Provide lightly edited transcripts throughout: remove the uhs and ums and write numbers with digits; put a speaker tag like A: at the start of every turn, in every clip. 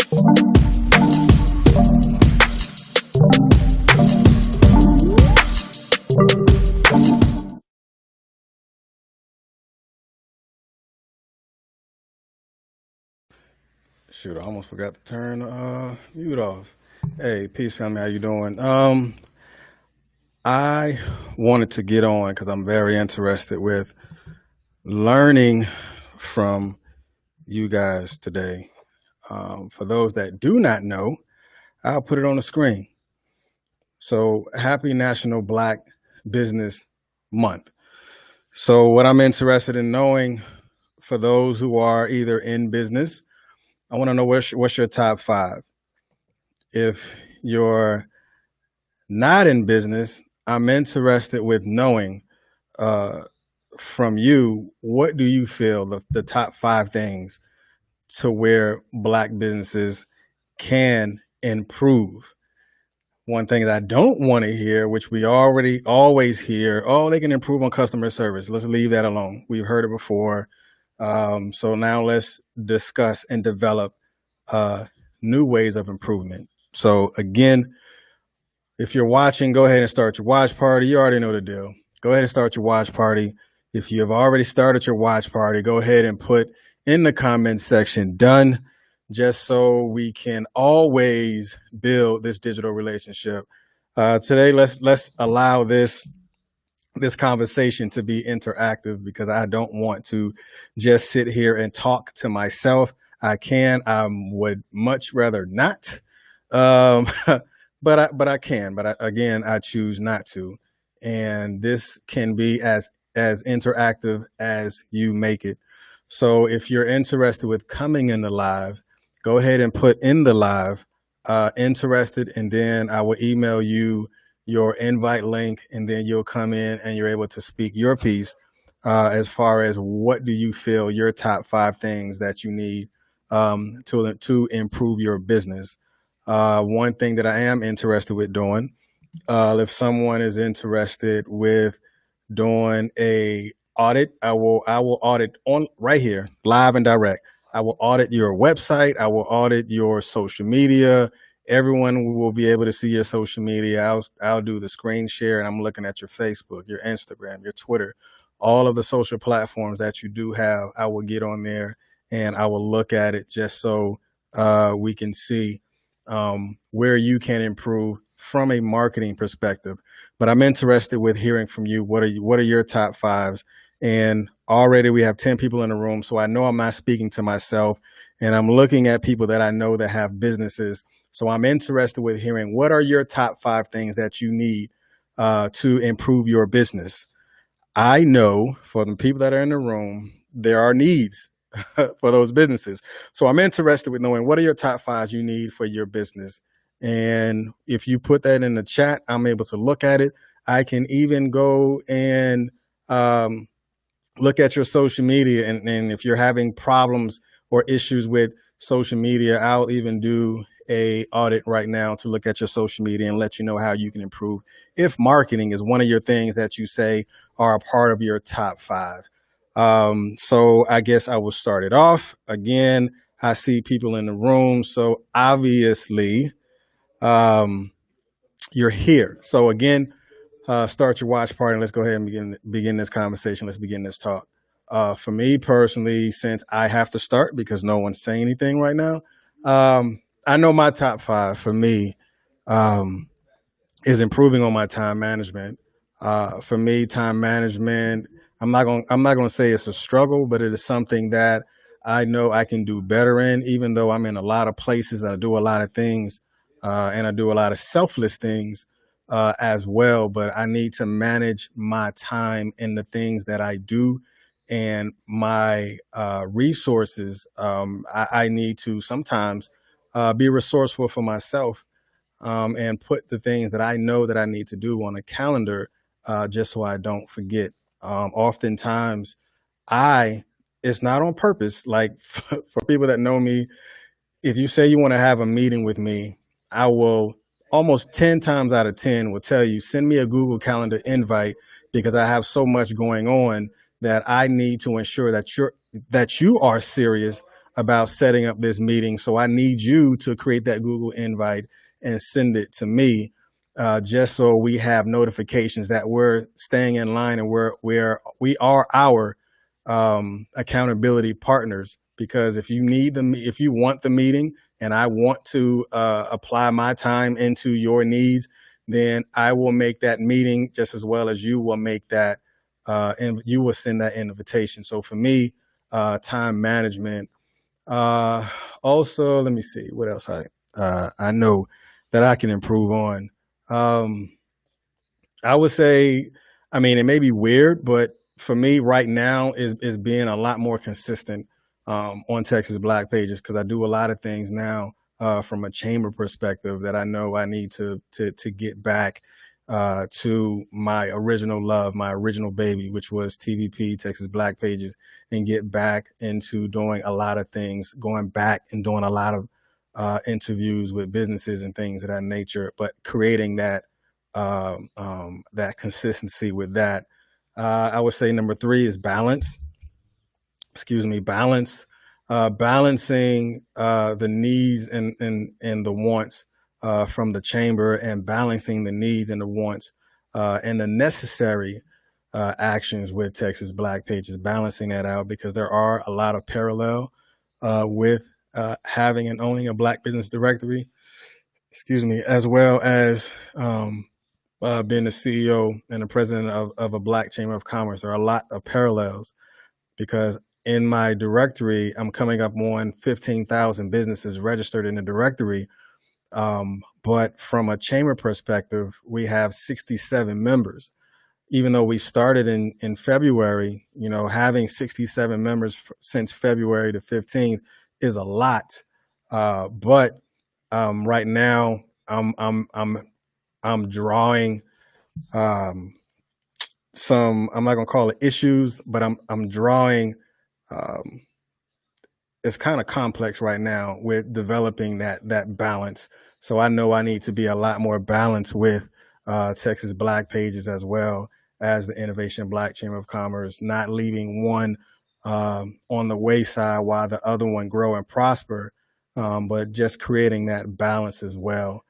A: Shoot, I almost forgot to turn mute off. Hey, peace family, how you doing? I wanted to get on because I'm very interested with learning from you guys today. For those that do not know, I'll put it on the screen. So, happy National Black Business Month. So, what I'm interested in knowing for those who are either in business, I want to know what's your top five. If you're not in business, I'm interested with knowing uh, from you, what do you feel the top five things to where Black businesses can improve? One thing that I don't want to hear, which we already always hear, oh, they can improve on customer service. Let's leave that alone. We've heard it before. So now let's discuss and develop new ways of improvement. So again, if you're watching, go ahead and start your watch party. You already know the deal. Go ahead and start your watch party. If you have already started your watch party, go ahead and put in the comments section done, just so we can always build this digital relationship. Today, let's allow this conversation to be interactive, because I don't want to just sit here and talk to myself. I would much rather not. But I can. But again, I choose not to. And this can be as interactive as you make it. So if you're interested with coming in the live, go ahead and put in the live interested, and then I will email you your invite link, and then you'll come in and you're able to speak your piece as far as what do you feel your top five things that you need to improve your business. One thing that I am interested with doing, if someone is interested with doing a audit, I will audit on right here, live and direct. I will audit your website. I will audit your social media. Everyone will be able to see your social media. I'll do the screen share, and I'm looking at your Facebook, your Instagram, your Twitter, all of the social platforms that you do have. I will get on there and I will look at it, just so we can see where you can improve from a marketing perspective. But I'm interested with hearing from you. What are your top fives? And already we have 10 people in the room, so I know I'm not speaking to myself, and I'm looking at people that I know that have businesses. So I'm interested with hearing, what are your top five things that you need to improve your business? I know for the people that are in the room, there are needs for those businesses. So I'm interested with knowing, what are your top fives you need for your business? And if you put that in the chat, I'm able to look at it. I can even go and look at your social media. And if you're having problems or issues with social media, I'll even do a audit right now to look at your social media and let you know how you can improve, if marketing is one of your things that you say are a part of your top five. So I guess I will start it off. Again, I see people in the room, so obviously you're here. So again, start your watch party, and let's go ahead and begin this conversation. Let's begin this talk. For me personally, since I have to start because no one's saying anything right now, I know my top five for me is improving on my time management. For me, time management, I'm not going to say it's a struggle, but it is something that I know I can do better in, even though I'm in a lot of places. I do a lot of things, and I do a lot of selfless things as well. But I need to manage my time in the things that I do, and my resources. I need to sometimes be resourceful for myself, and put the things that I know that I need to do on a calendar, just so I don't forget. Oftentimes, it's not on purpose. Like for people that know me, if you say you want to have a meeting with me, I will almost 10 times out of 10 will tell you, send me a Google Calendar invite, because I have so much going on that I need to ensure that you are serious about setting up this meeting. So I need you to create that Google invite and send it to me, just so we have notifications that we're staying in line and we are our accountability partners. Because if you want the meeting and I want to apply my time into your needs, then I will make that meeting just as well as you will make that, and you will send that invitation. So for me, time management. Also, let me see what else I know that I can improve on. I would say, I mean, it may be weird, but for me right now is being a lot more consistent on Texas Black Pages, because I do a lot of things now from a chamber perspective that I know I need to get back to my original love, my original baby, which was TBP, Texas Black Pages, and get back into doing a lot of things, going back and doing a lot of interviews with businesses and things of that nature, but creating that that consistency with that. I would say number 3 is balance. Balancing the needs and the wants from the chamber, and balancing the needs and the wants and the necessary actions with Texas Black Pages, balancing that out, because there are a lot of parallel with having and owning a Black business directory, as well as being the CEO and the president of a Black Chamber of Commerce. There are a lot of parallels, because in my directory, I'm coming up on 15,000 businesses registered in the directory. But from a chamber perspective, we have 67 members. Even though we started in February, having 67 members since February the 15th is a lot. But right now, I'm drawing some, I'm not gonna call it issues, but I'm drawing. It's kind of complex right now with developing that balance. So I know I need to be a lot more balanced with Texas Black Pages, as well as the Innovation Black Chamber of Commerce, not leaving one on the wayside while the other one grow and prosper, but just creating that balance as well.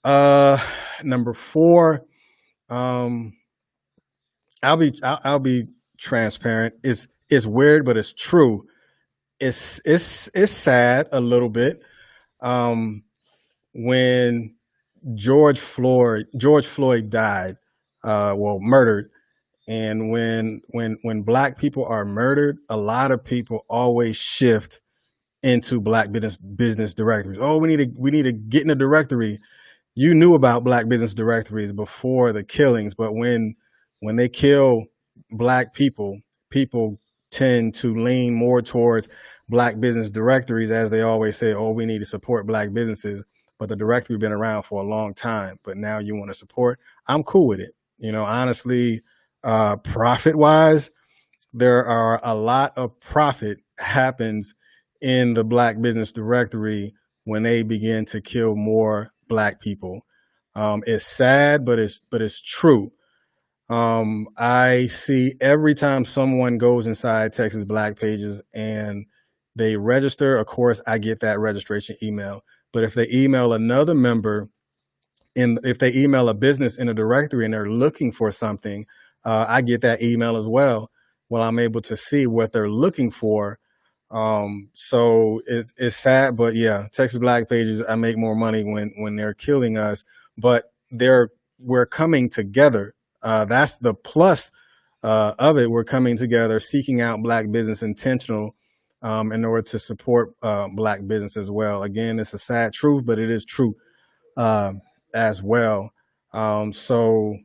A: Number 4, I'll be transparent. It's weird, but it's true. It's sad a little bit. When George Floyd died, murdered, and when Black people are murdered, a lot of people always shift into Black business directories. Oh, we need to get in a directory. You knew about Black business directories before the killings, but when they kill Black people tend to lean more towards Black business directories, as they always say, oh, we need to support Black businesses. But the directory been around for a long time, but now you want to support. I'm cool with it. Honestly, profit-wise, there are a lot of profit happens in the Black business directory when they begin to kill more Black people. It's sad, but it's true. I see every time someone goes inside Texas Black Pages and they register, of course, I get that registration email. But if they email another member, if they email a business in a directory and they're looking for something, I get that email as well. Well, I'm able to see what they're looking for. So it's sad, but yeah, Texas Black Pages, I make more money when they're killing us, but we're coming together. That's the plus of it. We're coming together, seeking out Black business intentional in order to support Black business as well. Again, it's a sad truth, but it is true as well. So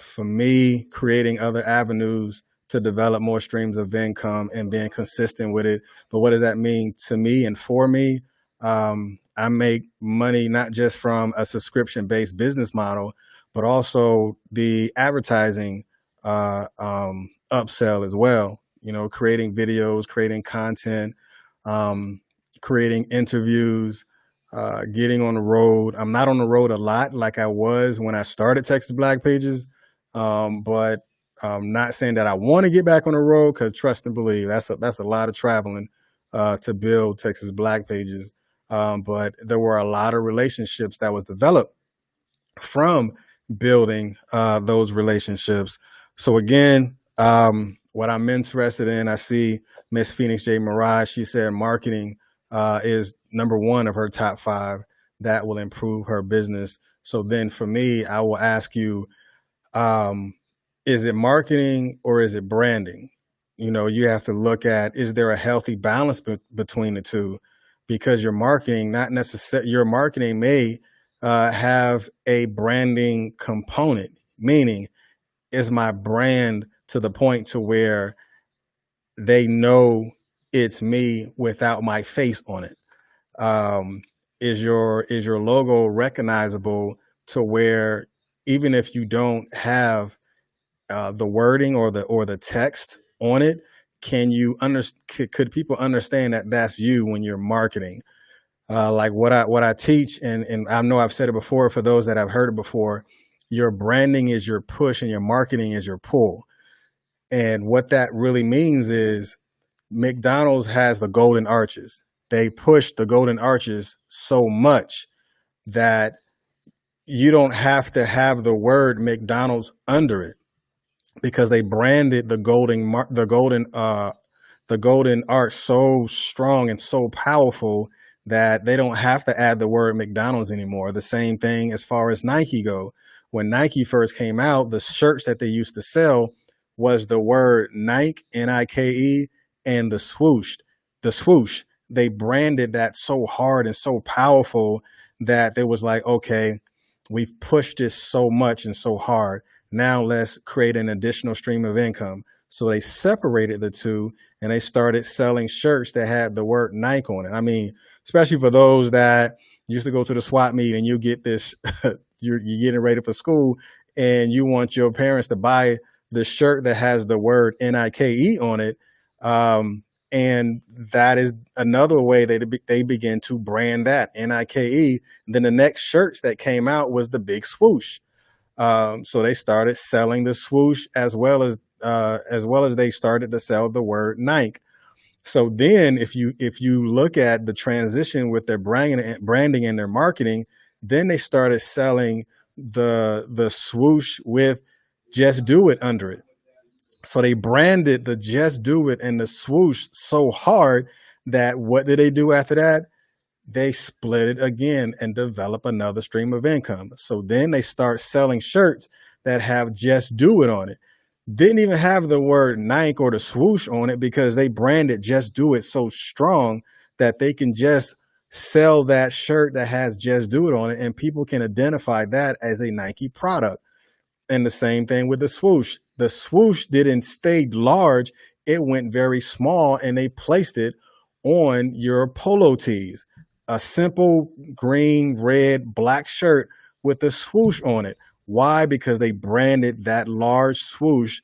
A: for me, creating other avenues to develop more streams of income and being consistent with it. But what does that mean to me and for me? I make money not just from a subscription-based business model, but also the advertising upsell as well. Creating videos, creating content, creating interviews, getting on the road. I'm not on the road a lot like I was when I started Texas Black Pages, but I'm not saying that I want to get back on the road, because trust and believe, that's a lot of traveling to build Texas Black Pages. But there were a lot of relationships that was developed from building those relationships. So again, what I'm interested in, I see Miss Phoenix J. Mirage, she said marketing is number one of her top 5 that will improve her business. So then for me, I will ask you, is it marketing or is it branding? You know, you have to look at, is there a healthy balance between the two? Because your marketing, not necessarily, your marketing may have a branding component, meaning is my brand to the point to where they know it's me without my face on it? Is your logo recognizable to where even if you don't have the wording or the text on it, can you could people understand that that's you when you're marketing? Like what I teach, and I know I've said it before for those that have heard it before, your branding is your push and your marketing is your pull. And what that really means is McDonald's has the golden arches. They push the golden arches so much that you don't have to have the word McDonald's under it, because they branded the golden arch so strong and so powerful that they don't have to add the word McDonald's anymore. The same thing as far as Nike go. When Nike first came out, the shirts that they used to sell was the word Nike, Nike, and the swoosh. The swoosh, they branded that so hard and so powerful that it was like, okay, we've pushed this so much and so hard. Now let's create an additional stream of income. So they separated the two and they started selling shirts that had the word Nike on it. I mean, especially for those that used to go to the SWAT meet and you get this, you're getting ready for school and you want your parents to buy the shirt that has the word Nike on it. And that is another way they begin to brand that Nike. And then the next shirts that came out was the big swoosh. So they started selling the swoosh as well as they started to sell the word Nike. So then if you look at the transition with their branding and their marketing, then they started selling the swoosh with Just Do It under it. So they branded the Just Do It and the swoosh so hard that what did they do after that? They split it again and develop another stream of income. So then they start selling shirts that have Just Do It on it. Didn't even have the word Nike or the swoosh on it because they branded Just Do It so strong that they can just sell that shirt that has Just Do It on it and people can identify that as a Nike product. And the same thing with the swoosh. The swoosh didn't stay large. It went very small and they placed it on your polo tees. A simple green, red, black shirt with a swoosh on it. Why? Because they branded that large swoosh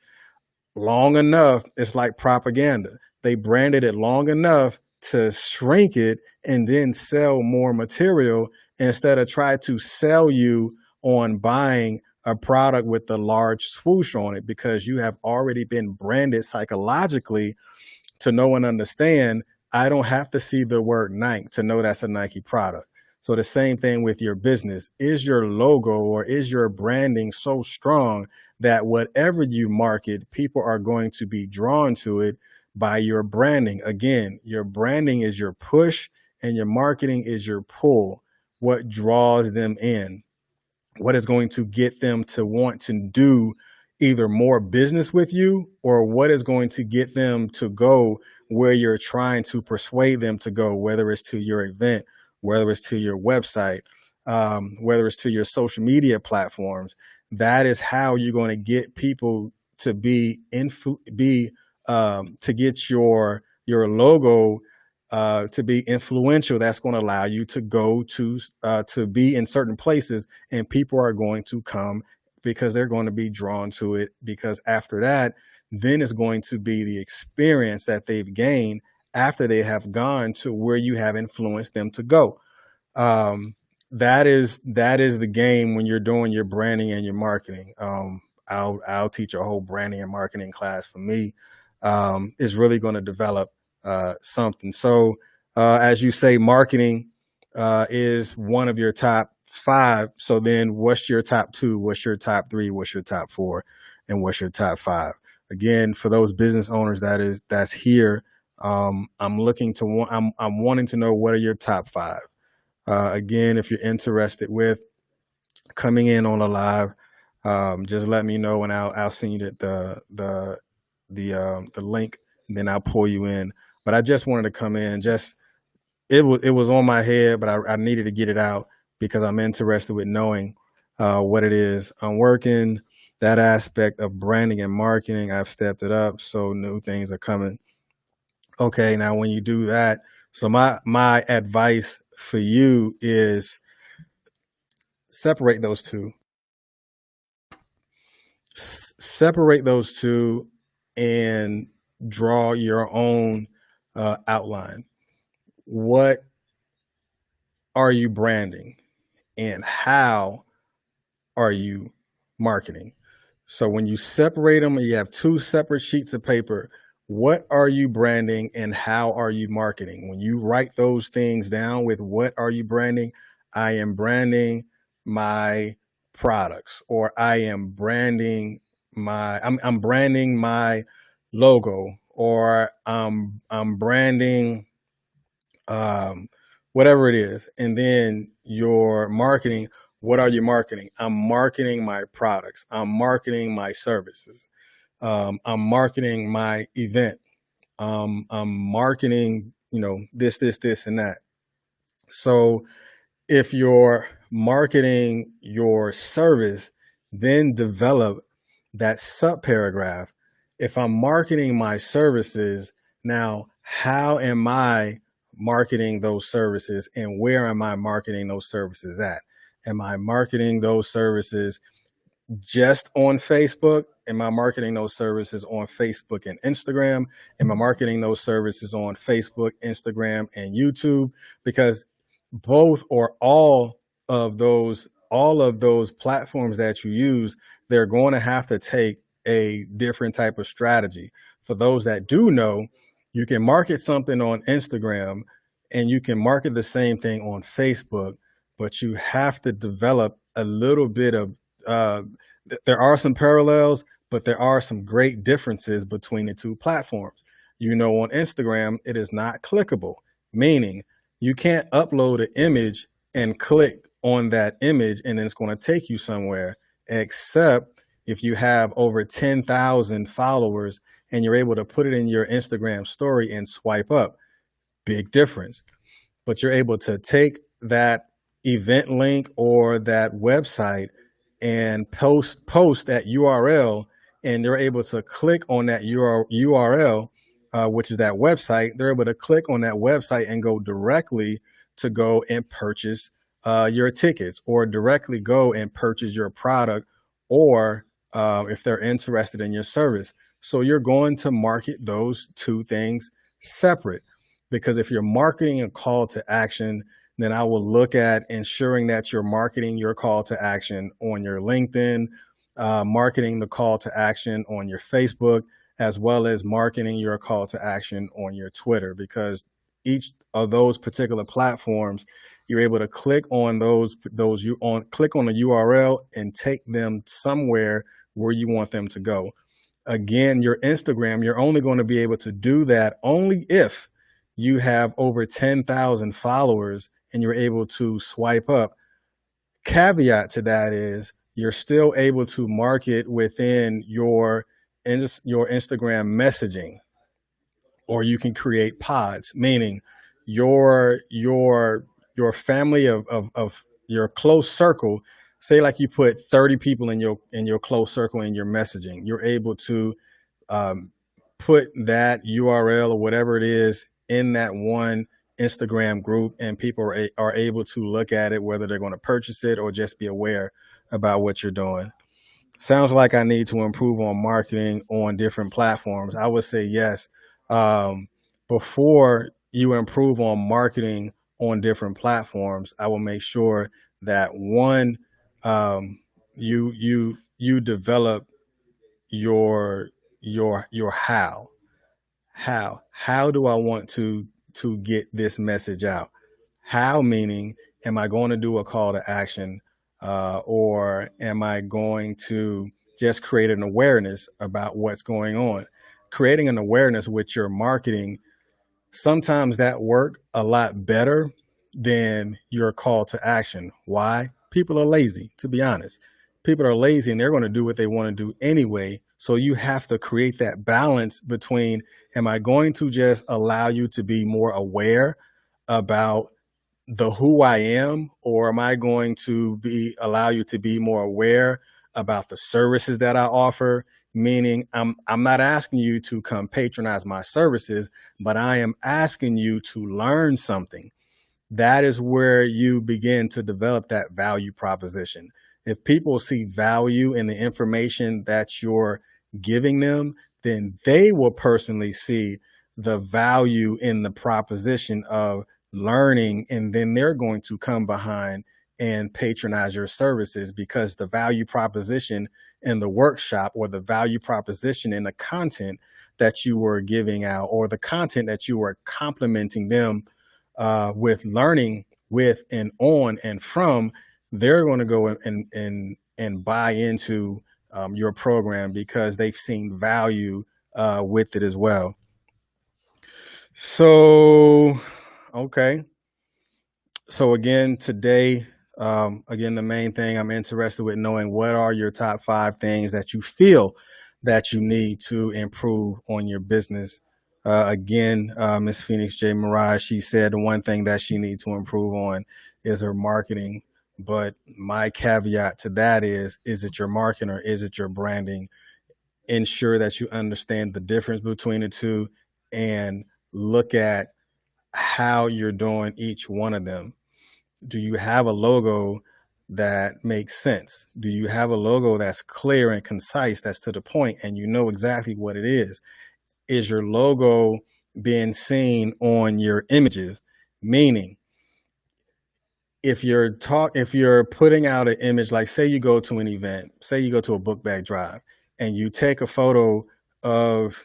A: long enough. It's like propaganda. They branded it long enough to shrink it and then sell more material instead of try to sell you on buying a product with the large swoosh on it, because you have already been branded psychologically to know and understand. I don't have to see the word Nike to know that's a Nike product. So the same thing with your business. Is your logo or is your branding so strong that whatever you market, people are going to be drawn to it by your branding? Again, your branding is your push and your marketing is your pull. What draws them in? What is going to get them to want to do either more business with you, or what is going to get them to go where you're trying to persuade them to go, whether it's to your event, whether it's to your website, whether it's to your social media platforms. That is how you're going to get people to to get your logo to be influential. That's going to allow you to go to be in certain places, and people are going to come because they're going to be drawn to it. Because after that, then it's going to be the experience that they've gained after they have gone to where you have influenced them to go. That is the game when you're doing your branding and your marketing. I'll teach a whole branding and marketing class. For me, is really going to develop something. So as you say, marketing is one of your top five. So then what's your top two? What's your top three? What's your top four? And what's your top five? Again, for those business owners that's here, I'm looking to I'm wanting to know, what are your top five? Again, if you're interested with coming in on a live, just let me know and I'll send you the link, and then I'll pull you in. But I just wanted to come in. Just it was on my head, but I needed to get it out because I'm interested with knowing what it is I'm working. That aspect of branding and marketing, I've stepped it up, so new things are coming. Okay, now when you do that, so my advice for you is separate those two. Separate those two and draw your own outline. What are you branding and how are you marketing? So when you separate them and you have two separate sheets of paper, what are you branding and how are you marketing? When you write those things down with what are you branding, I am branding my products, or I am branding I'm branding my logo, or I'm branding um, whatever it is. And then your marketing, what are you marketing? I'm marketing my products. I'm marketing my services. I'm marketing my event. I'm marketing, this, and that. So if you're marketing your service, then develop that sub paragraph. If I'm marketing my services, now how am I marketing those services and where am I marketing those services at? Am I marketing those services just on Facebook? Am I marketing those services on Facebook and Instagram? Am I marketing those services on Facebook, Instagram, and YouTube? Because both or all of those platforms that you use, they're going to have to take a different type of strategy. For those that do know, you can market something on Instagram and you can market the same thing on Facebook, but you have to develop a little bit of there are some parallels, but there are some great differences between the two platforms. On Instagram, it is not clickable, meaning you can't upload an image and click on that image and then it's going to take you somewhere, except if you have over 10,000 followers and you're able to put it in your Instagram story and swipe up. Big difference. But you're able to take that event link or that website and post that URL, and they're able to click on that URL, which is that website. They're able to click on that website and go directly to go and purchase your tickets, or directly go and purchase your product, or if they're interested in your service. So you're going to market those two things separate, because if you're marketing a call to action, then I will look at ensuring that you're marketing your call to action on your LinkedIn, marketing the call to action on your Facebook, as well as marketing your call to action on your Twitter, because each of those particular platforms, you're able to click on click on the URL and take them somewhere where you want them to go. Again, your Instagram, you're only going to be able to do that only if you have over 10,000 followers and you're able to swipe up. Caveat to that is you're still able to market within your Instagram messaging, or you can create pods, meaning your family of your close circle. Say like you put 30 people in your close circle in your messaging, you're able to put that URL or whatever it is in that one Instagram group, and people are able to look at it, whether they're going to purchase it or just be aware about what you're doing. Sounds like I need to improve on marketing on different platforms. I would say yes. Before you improve on marketing on different platforms, I will make sure that one, you develop your how. how do I want to get this message out? How, meaning, am I going to do a call to action, or am I going to just create an awareness about what's going on? Creating an awareness with your marketing, sometimes that work a lot better than your call to action. Why? People are lazy, to be honest. People are lazy and they're going to do what they want to do anyway. So you have to create that balance between, am I going to just allow you to be more aware about the who I am, or am I going to be allow you to be more aware about the services that I offer? Meaning, I'm not asking you to come patronize my services, but I am asking you to learn something. That is where you begin to develop that value proposition. If people see value in the information that you're giving them, then they will personally see the value in the proposition of learning, and then they're going to come behind and patronize your services, because the value proposition in the workshop, or the value proposition in the content that you were giving out, or the content that you were complimenting them with learning with and on and from, they're going to go and buy into your program because they've seen value with it as well. So, okay. So again, today, again, the main thing I'm interested with knowing, what are your top 5 things that you feel that you need to improve on your business? Again, Miss Phoenix J. Mirage, she said the one thing that she needs to improve on is her marketing. But my caveat to that is it your marketing or is it your branding? Ensure that you understand the difference between the two and look at how you're doing each one of them. Do you have a logo that makes sense? Do you have a logo that's clear and concise, that's to the point, and you know exactly what it is? Is your logo being seen on your images? Meaning, if you're putting out an image, like say you go to an event, say you go to a book bag drive, and you take a photo of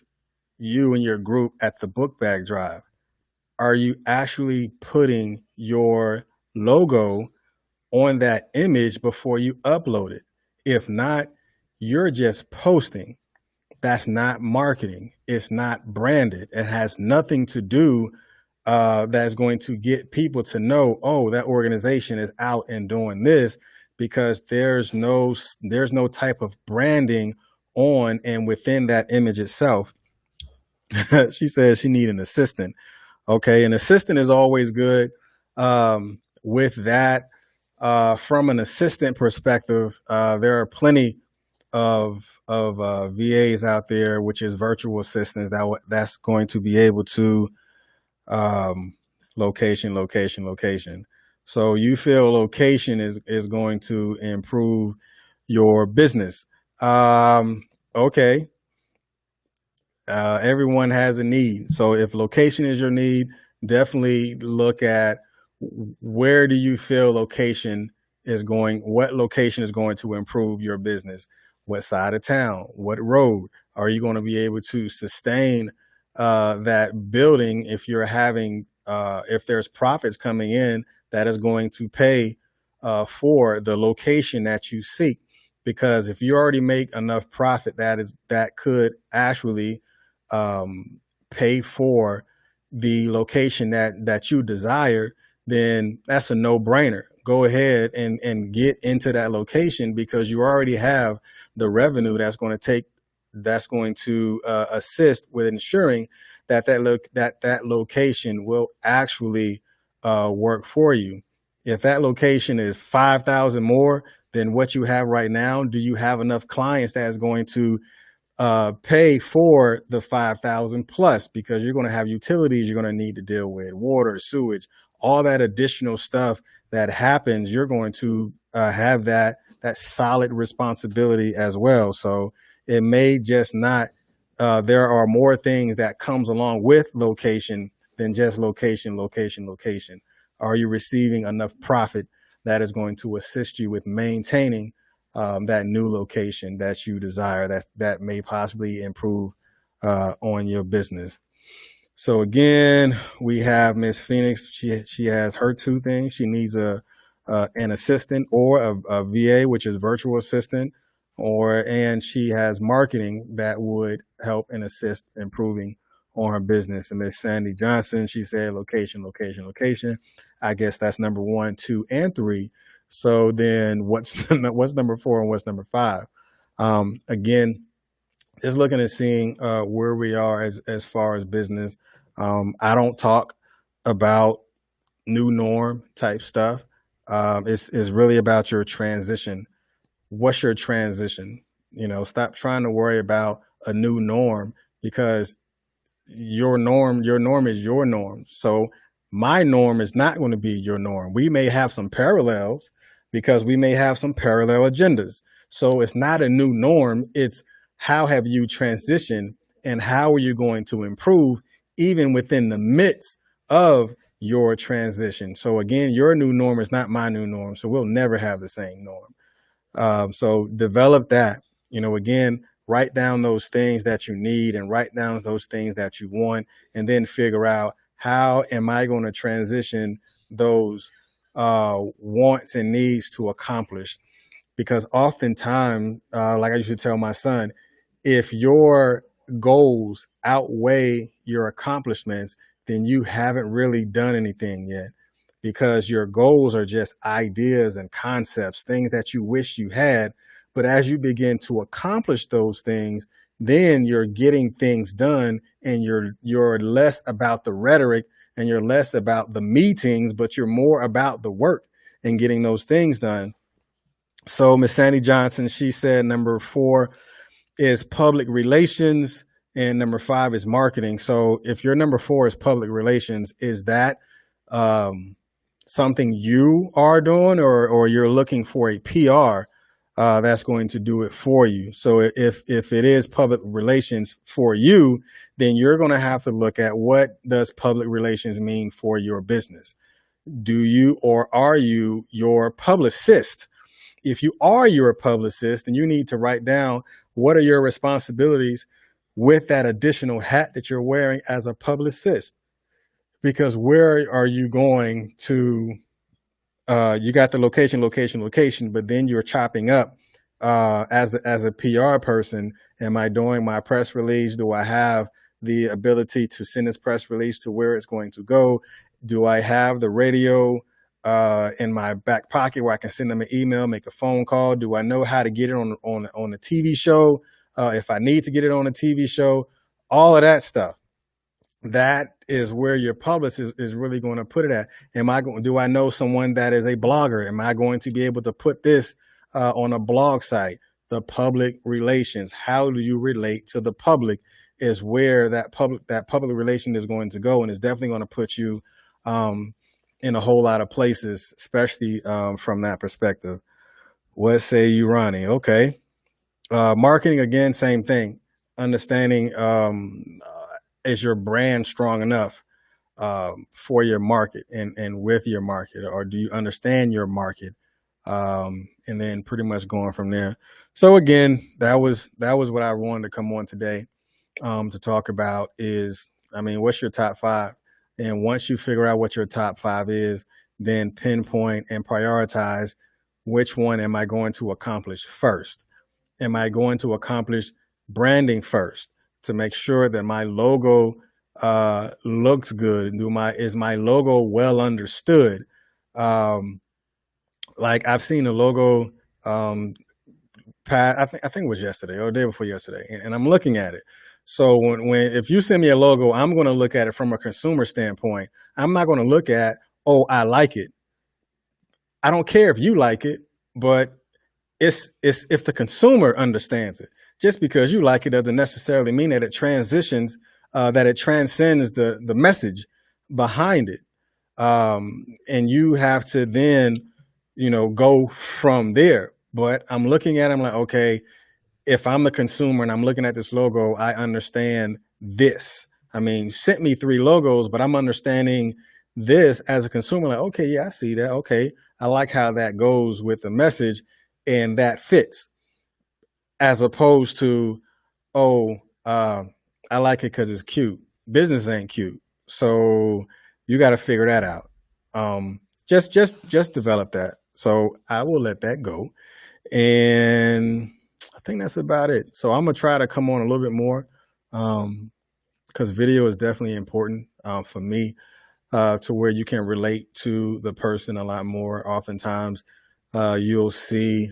A: you and your group at the book bag drive, are you actually putting your logo on that image before you upload it? If not, you're just posting. That's not marketing. It's not branded. It has nothing to do that's going to get people to know, oh, that organization is out and doing this, because there's no type of branding on and within that image itself. She says she need an assistant. Okay, an assistant is always good. With that, from an assistant perspective, there are plenty of VAs out there, which is virtual assistants that's going to be able to location. So you feel location is going to improve your business. Okay. Everyone has a need. So if location is your need, definitely look at where do you feel location is going, what location is going to improve your business? What side of town? What road? Are you going to be able to sustain that building if you're having, if there's profits coming in that is going to pay for the location that you seek? Because if you already make enough profit that could actually pay for the location that you desire, then that's a no-brainer. Go ahead and get into that location, because you already have the revenue that's going to assist with ensuring that location will actually work for you. If that location is 5,000 more than what you have right now, do you have enough clients that is going to pay for the 5,000 plus? Because you're going to have utilities you're going to need to deal with, water, sewage, all that additional stuff that happens. You're going to have that solid responsibility as well. So it may just not, there are more things that comes along with location than just location. Are you receiving enough profit that is going to assist you with maintaining that new location that you desire, that may possibly improve on your business? So again, we have Miss Phoenix. She has her two things. She needs an assistant or a VA, which is virtual assistant, and she has marketing that would help and assist improving on her business. And Miss Sandy Johnson, she said location, location, location. I guess that's number 1, 2, and 3. So then what's number 4 and what's number 5? Again, just looking at seeing where we are as far as business. I don't talk about new norm type stuff. It's really about your transition. What's your transition? Stop trying to worry about a new norm, because your norm is your norm. So my norm is not going to be your norm. We may have some parallels because we may have some parallel agendas. So it's not a new norm. It's how have you transitioned and how are you going to improve even within the midst of your transition. So again, your new norm is not my new norm. So we'll never have the same norm. So develop that, again, write down those things that you need and write down those things that you want, and then figure out how am I going to transition those wants and needs to accomplish. Because oftentimes, like I used to tell my son, if your goals outweigh your accomplishments, then you haven't really done anything yet, because your goals are just ideas and concepts, things that you wish you had. But as you begin to accomplish those things, then you're getting things done, and you're less about the rhetoric and you're less about the meetings, but you're more about the work and getting those things done. So Miss Sandy Johnson, she said number 4 is public relations and number 5 is marketing. So if your number 4 is public relations, is that something you are doing, or you're looking for a PR that's going to do it for you? So if it is public relations for you, then you're going to have to look at what does public relations mean for your business. Do you or are you your publicist? If you are your publicist, then you need to write down what are your responsibilities with that additional hat that you're wearing as a publicist. Because where are you going to, you got the location, but then you're chopping up as a PR person. Am I doing my press release? Do I have the ability to send this press release to where it's going to go? Do I have the radio in my back pocket where I can send them an email, make a phone call? Do I know how to get it on a TV show? If I need to get it on a TV show, all of that stuff. That is where your publicist is really going to put it at. Do I know someone that is a blogger? Am I going to be able to put this on a blog site? The public relations. How do you relate to the public is where that public relation is going to go, and it's definitely going to put you in a whole lot of places, especially from that perspective. What say you, Ronnie? Okay. Marketing, again, same thing. Understanding, is your brand strong enough for your market and with your market, or do you understand your market? And then pretty much going from there. So again, that was what I wanted to come on today to talk about is, what's your top 5? And once you figure out what your top 5 is, then pinpoint and prioritize which one am I going to accomplish first. Am I going to accomplish branding first to make sure that my logo looks good? Is my logo well understood? Like I've seen a logo, I think it was yesterday or the day before yesterday, and I'm looking at it. So if you send me a logo, I'm going to look at it from a consumer standpoint. I'm not going to look at, oh, I like it. I don't care if you like it, but it's if the consumer understands it. Just because you like it doesn't necessarily mean that it transcends the message behind it. And you have to then, go from there. But I'm looking at it, I'm like, okay, if I'm the consumer and I'm looking at this logo, I understand this. Sent me 3 logos, but I'm understanding this as a consumer. Like, okay, yeah, I see that. Okay, I like how that goes with the message and that fits. As opposed to, I like it because it's cute. business ain't cute. So you got to figure that out. Just develop that. So I will let that go. And I think that's about it. So I'm gonna try to come on a little bit more, because video is definitely important for me, to where you can relate to the person a lot more. Oftentimes, you'll see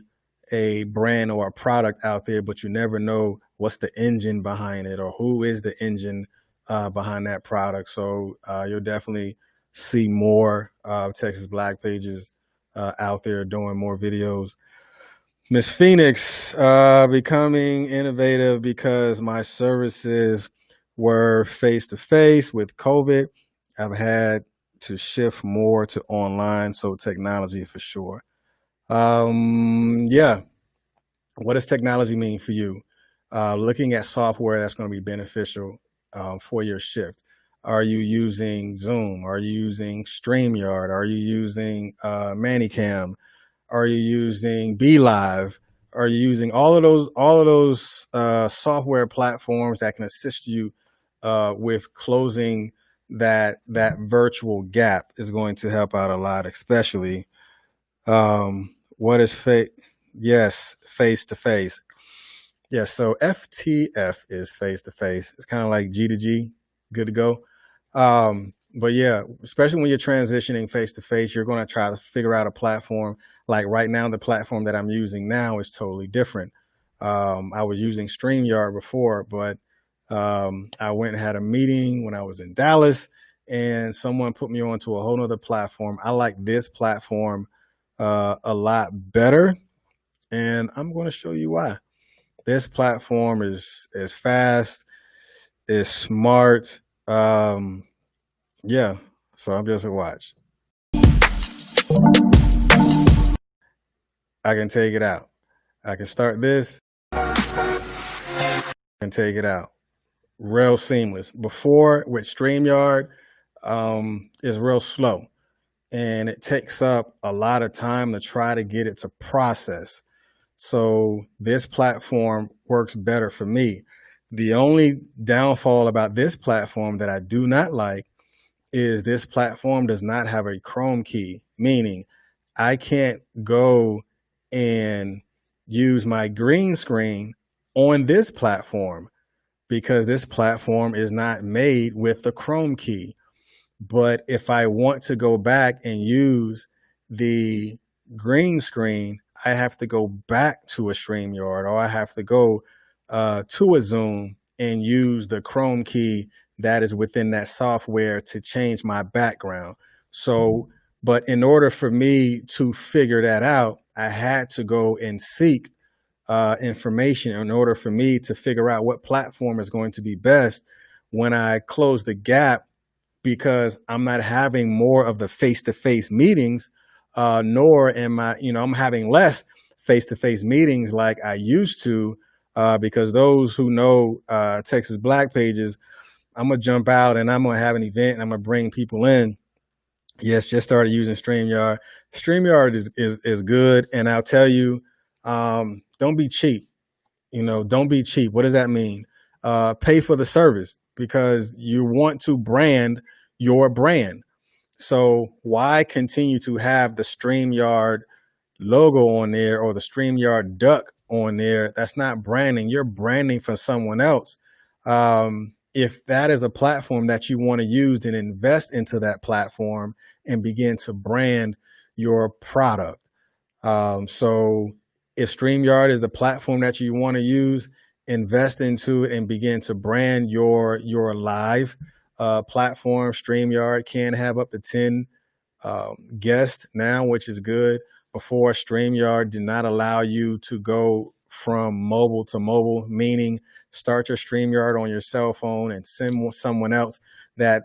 A: a brand or a product out there, but you never know what's the engine behind it or who is the engine behind that product. So you'll definitely see more Texas Black pages out there doing more videos. Miss Phoenix, becoming innovative because my services were face to face with COVID. I've had to shift more to online, so technology for sure. Yeah. What does technology mean for you? Looking at software that's going to be beneficial for your shift. Are you using Zoom? Are you using StreamYard? Are you using ManyCam? Are you using BeLive? Are you using all of those software platforms that can assist you with closing that virtual gap? Is going to help out a lot, especially what is yes, face to face. Yes, so FTF is face to face. It's kind of like G to G, good to go. But yeah, especially when you're transitioning face to face, you're going to try to figure out a platform. Like right now, the platform that I'm using now is totally different. I was using StreamYard before, but I went and had a meeting when I was in Dallas, and someone put me onto a whole nother platform. I like this platform a lot better, and I'm going to show you why. This platform is fast, is smart. Yeah, so I'm just a watch. I can take it out. I can start this and take it out. Real seamless. Before with StreamYard, is real slow, and it takes up a lot of time to try to get it to process. So this platform works better for me. The only downfall about this platform that I do not like is this platform does not have a Chrome key, meaning I can't go and use my green screen on this platform because this platform is not made with the Chrome key. But if I want to go back and use the green screen, I have to go back to a StreamYard, or I have to go to a Zoom and use the Chrome key that is within that software to change my background. So, but in order for me to figure that out, I had to go and seek information in order for me to figure out what platform is going to be best when I close the gap, because I'm not having more of the face-to-face meetings, nor am I, I'm having less face-to-face meetings like I used to, because those who know Texas Black pages, I'm gonna jump out and I'm gonna have an event and I'm gonna bring people in. Yes, just started using StreamYard. StreamYard is good, and I'll tell you, don't be cheap. Don't be cheap. What does that mean? Pay for the service, because you want to brand your brand. So why continue to have the StreamYard logo on there or the StreamYard duck on there? That's not branding. You're branding for someone else. If that is a platform that you want to use, then invest into that platform and begin to brand your product. So if StreamYard is the platform that you want to use, invest into it and begin to brand your live platform. StreamYard can have up to 10 guests now, which is good. Before, StreamYard did not allow you to go from mobile to mobile, meaning start your StreamYard on your cell phone and send someone else that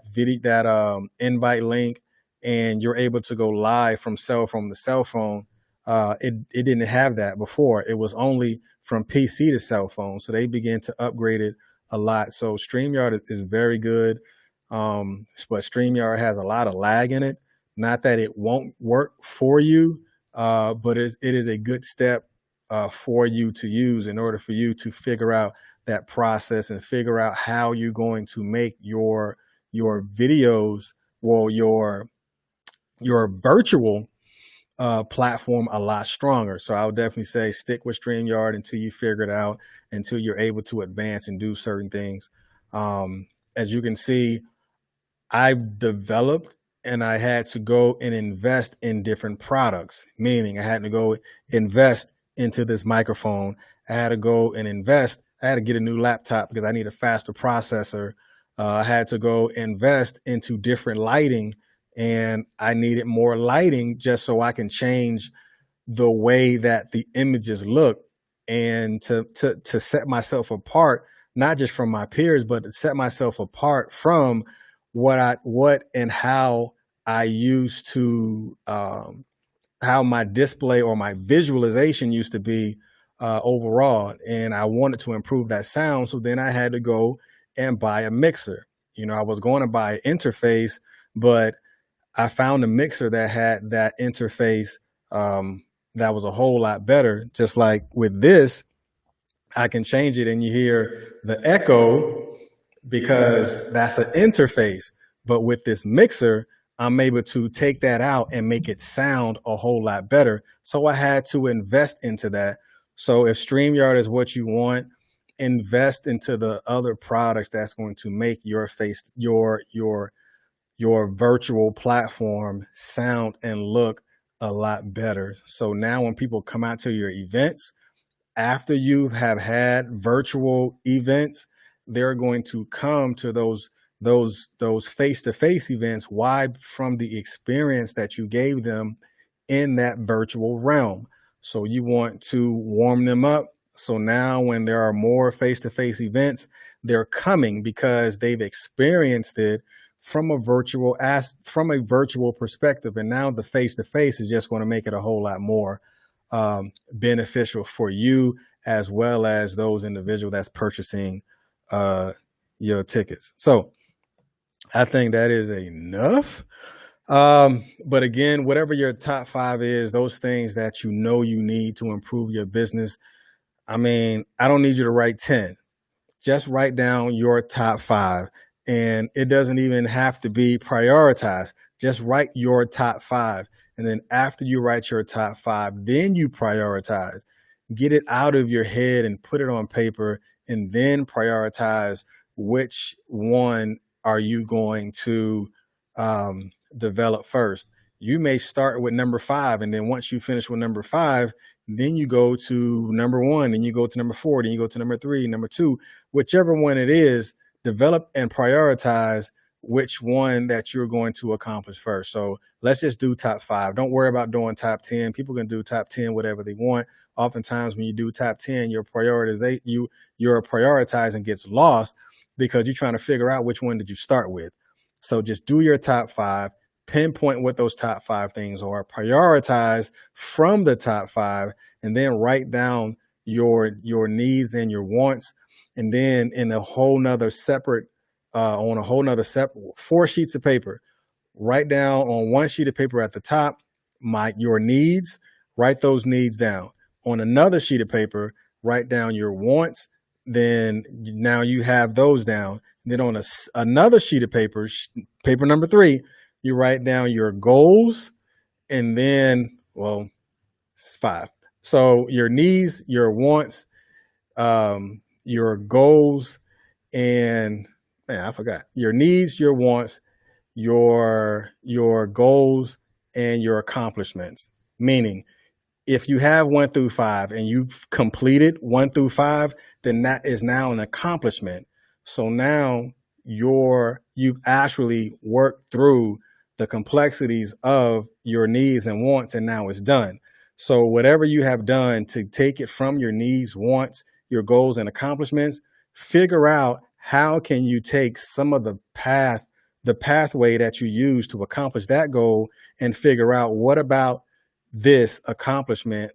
A: invite link, and you're able to go live from cell phone to cell phone. It didn't have that before. It was only from PC to cell phone. So they began to upgrade it a lot. So StreamYard is very good. But StreamYard has a lot of lag in it. Not that it won't work for you, but it is a good step for you to use in order for you to figure out that process and figure out how you're going to make your videos, well, your virtual platform a lot stronger. So I would definitely say stick with StreamYard until you figure it out, until you're able to advance and do certain things. As you can see, I've developed and I had to go and invest in different products, meaning I had to go invest into this microphone. I had to go and invest. I had to get a new laptop because I need a faster processor. I had to go invest into different lighting, and I needed more lighting just so I can change the way that the images look, and to set myself apart, not just from my peers, but to set myself apart from what and how I used to how my display or my visualization used to be overall. And I wanted to improve that sound. So then I had to go and buy a mixer. You know, I was going to buy an interface, but I found a mixer that had that interface that was a whole lot better. Just like with this, I can change it and you hear the echo because that's an interface. But with this mixer, I'm able to take that out and make it sound a whole lot better. So I had to invest into that. So if StreamYard is what you want, invest into the other products that's going to make your virtual platform sound and look a lot better. So now when people come out to your events, after you have had virtual events, they're going to come to those face-to-face events. Why? From the experience that you gave them in that virtual realm. So you want to warm them up. So now when there are more face-to-face events, they're coming because they've experienced it from a virtual perspective. And now the face-to-face is just going to make it a whole lot more beneficial for you, as well as those individuals that's purchasing your tickets. So I think that is enough. But again, whatever your top 5 is, those things that you know you need to improve your business. I mean, I don't need you to write 10. Just write down your top 5. And it doesn't even have to be prioritized. Just write your top 5. And then after you write your top 5, then you prioritize. Get it out of your head and put it on paper, and then prioritize which one are you going to develop first. You may start with number 5, and then once you finish with number 5, then you go to number 1, and you go to number 4, then you go to number 3, number 2, whichever one it is. Develop and prioritize which one that you're going to accomplish first. So let's just do top 5. Don't worry about doing top 10. People can do top 10, whatever they want. Oftentimes when you do top 10, your prioritizing gets lost because you're trying to figure out which one did you start with. So just do your top 5, pinpoint what those top 5 things are, prioritize from the top 5, and then write down your needs and your wants. And then in a whole nother separate, on a whole nother 4 sheets of paper, write down on 1 sheet of paper at the top, your needs, write those needs down. On another sheet of paper, write down your wants. Then now you have those down. Then on another sheet of paper, paper number 3, you write down your goals. And then, well, it's 5. So your needs, your wants, your goals, and I forgot your needs, your wants, your goals, and your accomplishments. Meaning, if you have 1 through 5 and you've completed 1 through 5, then that is now an accomplishment. So now you've actually worked through the complexities of your needs and wants, and now it's done. So whatever you have done to take it from your needs, wants, your goals, and accomplishments, figure out how can you take some of the pathway that you use to accomplish that goal, and figure out what about this accomplishment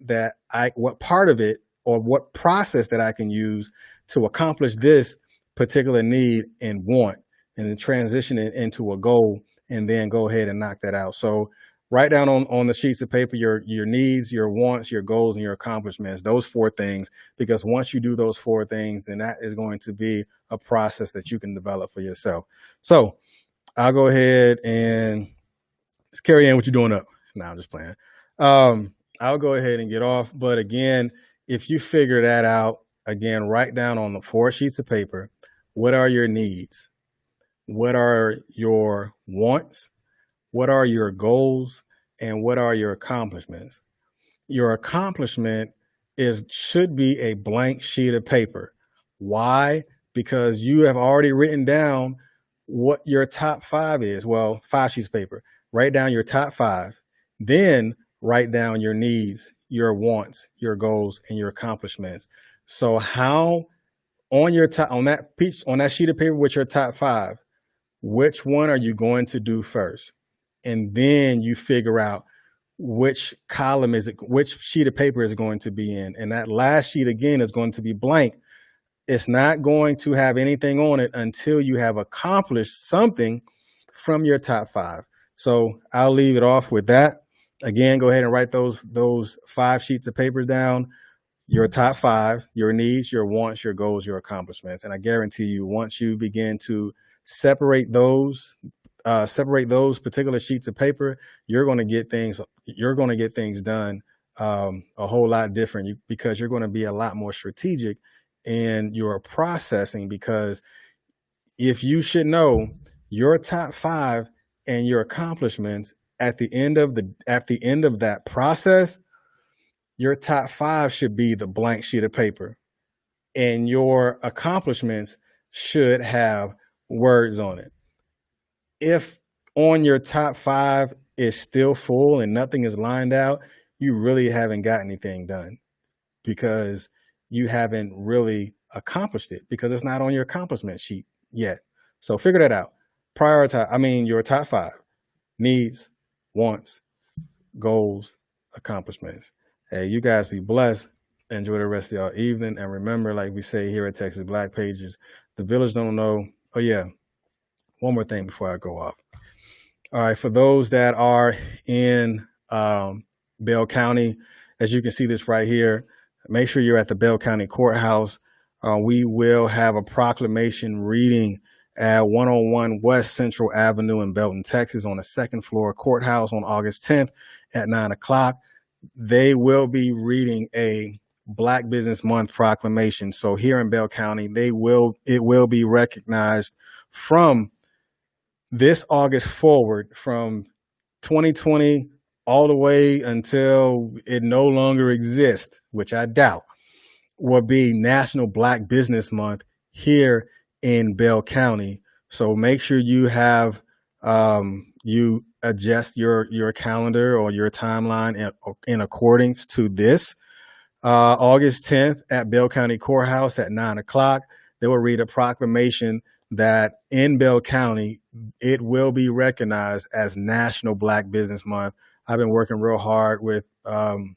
A: what part of it or what process that I can use to accomplish this particular need and want, and then transition it into a goal, and then go ahead and knock that out. So write down on the sheets of paper your needs, your wants, your goals, and your accomplishments. Those 4 things, because once you do those 4 things, then that is going to be a process that you can develop for yourself. So I'll go ahead and let's carry on what you're doing up. No, I'm just playing. I'll go ahead and get off. But again, if you figure that out, again, write down on the 4 sheets of paper, what are your needs? What are your wants? What are your goals? And what are your accomplishments? Your accomplishment should be a blank sheet of paper. Why? Because you have already written down what your top 5 is. Well, 5 sheets of paper. Write down your top 5. Then write down your needs, your wants, your goals, and your accomplishments. So how on that sheet of paper with your top 5, which one are you going to do first? And then you figure out which column which sheet of paper is it going to be in. And that last sheet again is going to be blank. It's not going to have anything on it until you have accomplished something from your top 5. So I'll leave it off with that. Again, go ahead and write those 5 sheets of papers down. Your top 5, your needs, your wants, your goals, your accomplishments. And I guarantee you, once you begin to separate those particular sheets of paper, you're going to get things done a whole lot different, because you're going to be a lot more strategic in your processing. Because if you should know your top 5 and your accomplishments at the end of that process, your top 5 should be the blank sheet of paper, and your accomplishments should have words on it. If on your top 5 is still full and nothing is lined out, you really haven't got anything done, because you haven't really accomplished it, because it's not on your accomplishment sheet yet. So figure that out. Your top 5: needs, wants, goals, accomplishments. Hey, you guys be blessed. Enjoy the rest of y'all evening. And remember, like we say here at Texas Black Pages, the village don't know. Oh yeah, one more thing before I go off. All right, for those that are in Bell County, as you can see this right here, make sure you're at the Bell County Courthouse. We will have a proclamation reading at 101 West Central Avenue in Belton, Texas, on the 2nd floor courthouse on August 10th at 9 o'clock. They will be reading a Black Business Month proclamation. So here in Bell County, it will be recognized from this August forward, from 2020 all the way until it no longer exists, which I doubt, will be National Black Business Month here in Bell County. So make sure you have you adjust your calendar or your timeline in accordance to this. August 10th at Bell County Courthouse at 9 o'clock, they will read a proclamation that in Bell County, it will be recognized as National Black Business Month. I've been working real hard with, the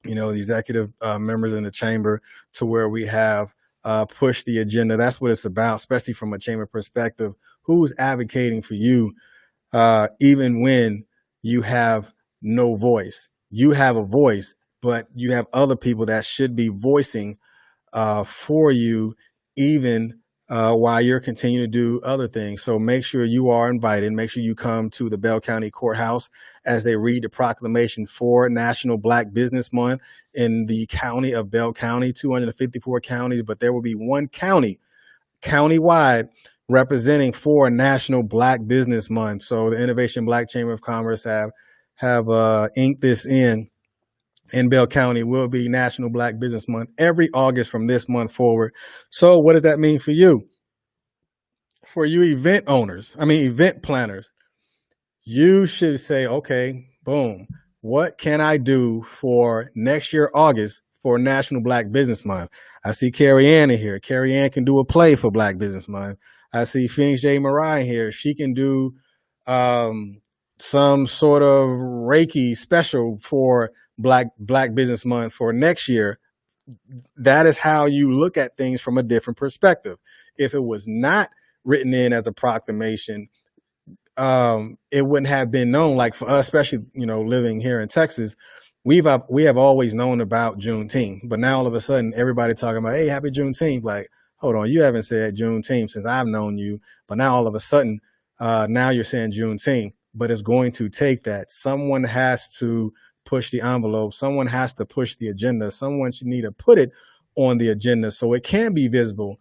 A: executive members in the chamber to where we have pushed the agenda. That's what it's about, especially from a chamber perspective. Who's advocating for you, even when you have no voice? You have a voice, but you have other people that should be voicing for you, even while you're continuing to do other things. So make sure you are invited. Make sure you come to the Bell County Courthouse as they read the proclamation for National Black Business Month in the county of Bell County, 254 counties, but there will be one countywide representing for National Black Business Month. So the Innovation Black Chamber of Commerce have inked this in Bell County will be National Black Business Month every August from this month forward. So what does that mean for you? For you event planners, you should say, okay, boom, what can I do for next year, August, for National Black Business Month? I see Carrie Ann in here. Carrie Ann can do a play for Black Business Month. I see Phoenix J. Mariah here. She can do some sort of Reiki special for Black Business Month for next year. That is how you look at things from a different perspective. If it was not written in as a proclamation, it wouldn't have been known. Like for us, especially, living here in Texas, we have always known about Juneteenth, but now all of a sudden everybody talking about, hey, happy Juneteenth. Like, hold on, you haven't said Juneteenth since I've known you, but now all of a sudden, now you're saying Juneteenth. But it's going to take that. Someone has to push the envelope. Someone has to push the agenda. Someone should need to put it on the agenda so it can be visible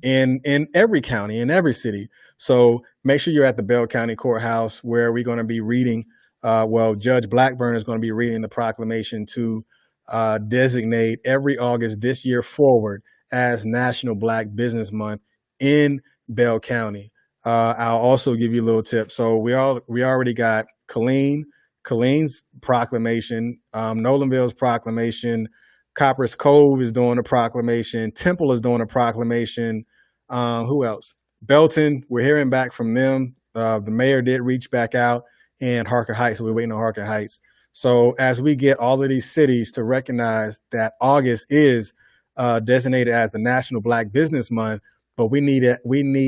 A: in every county, in every city. So make sure you're at the Bell County Courthouse, where we're going to be reading. Judge Blackburn is going to be reading the proclamation to designate every August this year forward as National Black Business Month in Bell County. I'll also give you a little tip. So we already got Killeen's proclamation, Nolanville's proclamation, Copper's Cove is doing a proclamation, Temple is doing a proclamation. Who else? Belton, we're hearing back from them. The mayor did reach back out, and Harker Heights, we're waiting on Harker Heights. So as we get all of these cities to recognize that August is designated as the National Black Business Month, but we need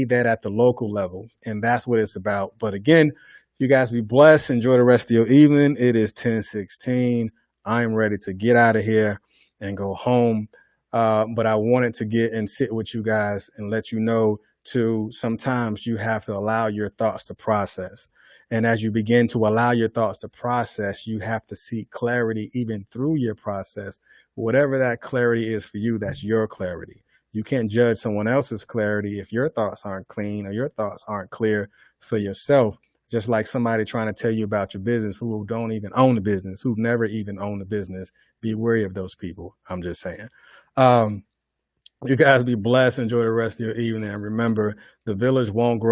A: that at the local level, and that's what it's about. But again, you guys be blessed. Enjoy the rest of your evening. It is 10:16. I'm ready to get out of here and go home. But I wanted to get and sit with you guys and let you know too, sometimes you have to allow your thoughts to process. And as you begin to allow your thoughts to process, you have to seek clarity even through your process. Whatever that clarity is for you, that's your clarity. You can't judge someone else's clarity if your thoughts aren't clean or your thoughts aren't clear for yourself. Just like somebody trying to tell you about your business who don't even own the business, who've never even owned a business. Be wary of those people. I'm just saying. You guys be blessed. Enjoy the rest of your evening. And remember, the village won't grow